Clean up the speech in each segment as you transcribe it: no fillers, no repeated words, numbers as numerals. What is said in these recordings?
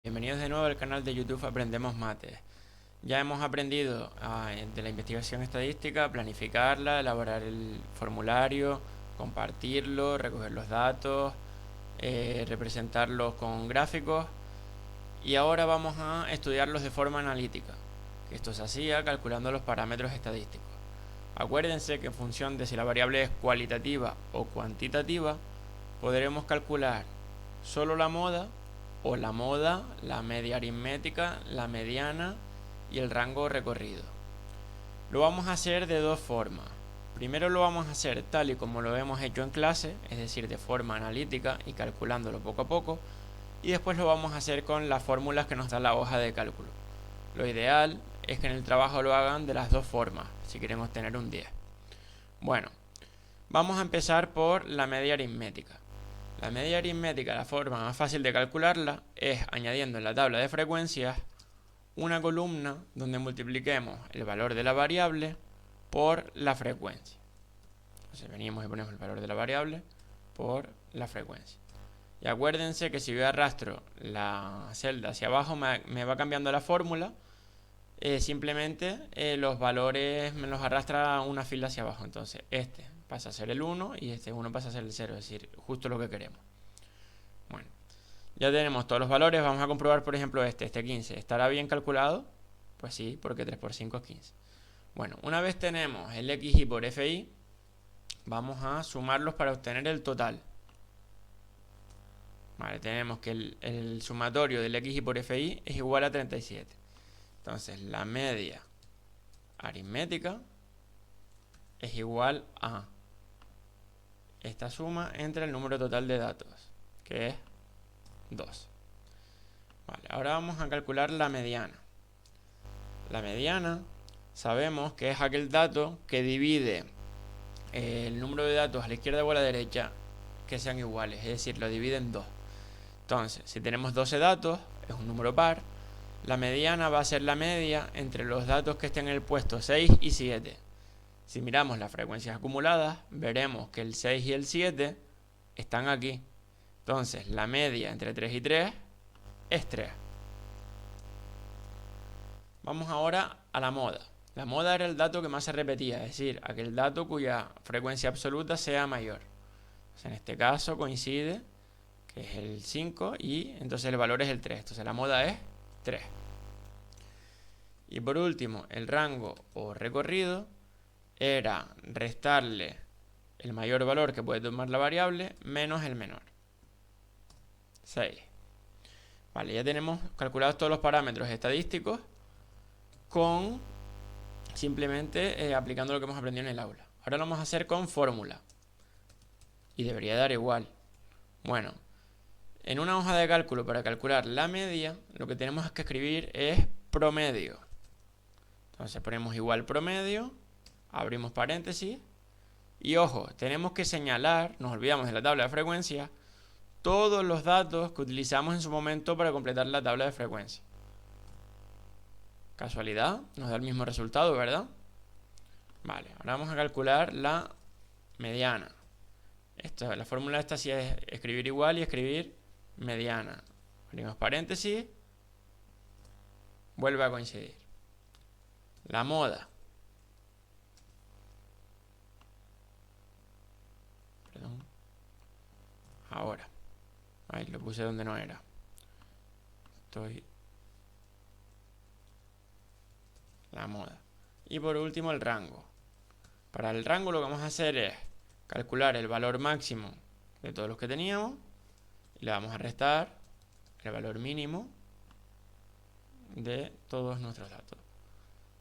Bienvenidos de nuevo al canal de YouTube Aprendemos Mates. Ya hemos aprendido de la investigación estadística, planificarla, elaborar el formulario, compartirlo, recoger los datos, representarlos con gráficos, y ahora vamos a estudiarlos de forma analítica. Esto se hacía calculando los parámetros estadísticos. Acuérdense que en función de si la variable es cualitativa o cuantitativa, podremos calcular solo la moda, o la moda, la media aritmética, la mediana y el rango recorrido. Lo vamos a hacer de dos formas. Primero lo vamos a hacer tal y como lo hemos hecho en clase, es decir, de forma analítica y calculándolo poco a poco, y después lo vamos a hacer con las fórmulas que nos da la hoja de cálculo. Lo ideal es que en el trabajo lo hagan de las dos formas, si queremos tener un 10. Bueno, vamos a empezar por la media aritmética. La media aritmética, la forma más fácil de calcularla es añadiendo en la tabla de frecuencias una columna donde multipliquemos el valor de la variable por la frecuencia. Entonces venimos y ponemos el valor de la variable por la frecuencia. Y acuérdense que si yo arrastro la celda hacia abajo me va cambiando la fórmula. Simplemente los valores me los arrastra una fila hacia abajo. Entonces este pasa a ser el 1 y este 1 pasa a ser el 0, es decir, justo lo que queremos. Bueno, ya tenemos todos los valores. Vamos a comprobar, por ejemplo, este 15. ¿Estará bien calculado? Pues sí, porque 3 por 5 es 15. Bueno, una vez tenemos el XI por FI, vamos a sumarlos para obtener el total. Vale, tenemos que el sumatorio del XI por FI es igual a 37. Entonces, la media aritmética es igual a esta suma entre el número total de datos, que es 2. Vale, ahora vamos a calcular la mediana. La mediana sabemos que es aquel dato que divide el número de datos a la izquierda o a la derecha que sean iguales, es decir, lo divide en 2. Entonces, si tenemos 12 datos, es un número par, la mediana va a ser la media entre los datos que estén en el puesto 6 y 7. Si miramos las frecuencias acumuladas, veremos que el 6 y el 7 están aquí. Entonces, la media entre 3 y 3 es 3. Vamos ahora a la moda. La moda era el dato que más se repetía, es decir, aquel dato cuya frecuencia absoluta sea mayor. Entonces, en este caso coincide que es el 5 y entonces el valor es el 3. Entonces, la moda es 3. Y por último, el rango o recorrido era restarle el mayor valor que puede tomar la variable menos el menor. 6. Vale, ya tenemos calculados todos los parámetros estadísticos con simplemente aplicando lo que hemos aprendido en el aula. Ahora lo vamos a hacer con fórmula. Y debería dar igual. Bueno, en una hoja de cálculo para calcular la media, lo que tenemos que escribir es promedio. Entonces ponemos igual promedio, abrimos paréntesis, y ojo, tenemos que señalar, nos olvidamos de la tabla de frecuencia, todos los datos que utilizamos en su momento para completar la tabla de frecuencia. Casualidad, nos da el mismo resultado, ¿verdad? Vale, ahora vamos a calcular la mediana. La fórmula esta sí es escribir igual y escribir mediana. Abrimos paréntesis, vuelve a coincidir. La moda. Perdón. Ahora. Ahí lo puse donde no era. La moda. Y por último el rango. Para el rango lo que vamos a hacer es calcular el valor máximo de todos los que teníamos y le vamos a restar el valor mínimo de todos nuestros datos.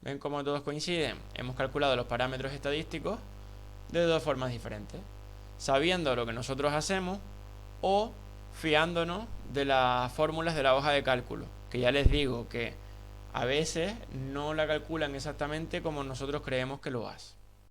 ¿Ven cómo todos coinciden? Hemos calculado los parámetros estadísticos de dos formas diferentes, sabiendo lo que nosotros hacemos o fiándonos de las fórmulas de la hoja de cálculo, que ya les digo que a veces no la calculan exactamente como nosotros creemos que lo hace.